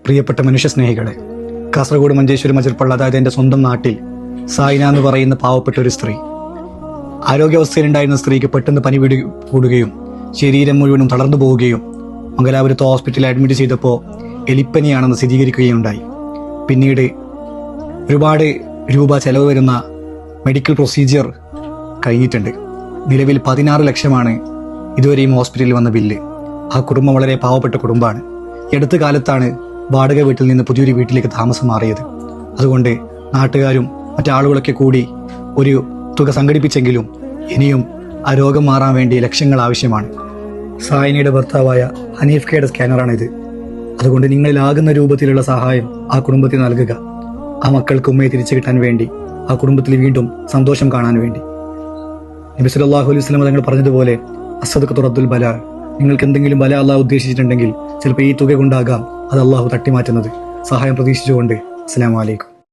പ്രിയപ്പെട്ട മനുഷ്യസ്നേഹികളെ, കാസർഗോഡ് മഞ്ചേശ്വരം മജർപ്പള്ള, അതായത് എൻ്റെ സ്വന്തം നാട്ടിൽ സായിന എന്ന് പറയുന്ന പാവപ്പെട്ട ഒരു സ്ത്രീ, ആരോഗ്യാവസ്ഥയിലുണ്ടായിരുന്ന സ്ത്രീക്ക് പെട്ടെന്ന് പനി കൂടുകയും ശരീരം മുഴുവനും തളർന്നു പോവുകയും മംഗലാപുരത്ത് ഹോസ്പിറ്റലിൽ അഡ്മിറ്റ് ചെയ്തപ്പോൾ എലിപ്പനിയാണെന്ന് സ്ഥിരീകരിക്കുകയുണ്ടായി. പിന്നീട് ഒരുപാട് രൂപ ചെലവ് വരുന്ന മെഡിക്കൽ പ്രൊസീജിയർ കഴിഞ്ഞിട്ടുണ്ട്. നിലവിൽ 16 ലക്ഷമാണ് ഇതുവരെയും ഹോസ്പിറ്റലിൽ വന്ന ബില്ല്. ആ കുടുംബം വളരെ പാവപ്പെട്ട കുടുംബമാണ്. ഈ അടുത്ത കാലത്താണ് വാടക വീട്ടിൽ നിന്ന് പുതിയൊരു വീട്ടിലേക്ക് താമസം മാറിയത്. അതുകൊണ്ട് നാട്ടുകാരും മറ്റാളുകളൊക്കെ കൂടി ഒരു തുക സംഘടിപ്പിച്ചെങ്കിലും ഇനിയും ആ രോഗം മാറാൻ വേണ്ടി ലക്ഷങ്ങൾ ആവശ്യമാണ്. സായിനിയുടെ ഭർത്താവായ ഹനീഫ് കെയുടെ സ്കാനറാണിത്. അതുകൊണ്ട് നിങ്ങളിലാകുന്ന രൂപത്തിലുള്ള സഹായം ആ കുടുംബത്തിന് നൽകുക. ആ മക്കൾക്ക് ഉമ്മയെ തിരിച്ചു കിട്ടാൻ വേണ്ടി, ആ കുടുംബത്തിൽ വീണ്ടും സന്തോഷം കാണാൻ വേണ്ടി. നബി സല്ലല്ലാഹു അലൈഹി വസല്ലം തങ്ങൾ പറഞ്ഞതുപോലെ, അസ്സദഖത്തു റദ്ദുൽ ബലാ, നിങ്ങൾക്ക് എന്തെങ്കിലും ബല അള്ളാഹു ഉദ്ദേശിച്ചിട്ടുണ്ടെങ്കിൽ ചിലപ്പോൾ ഈ തുക കൊണ്ടാകാം അത് അള്ളാഹു തട്ടിമാറ്റുന്നത്. സഹായം പ്രതീക്ഷിച്ചുകൊണ്ട് അസ്സലാമു അലൈക്കും.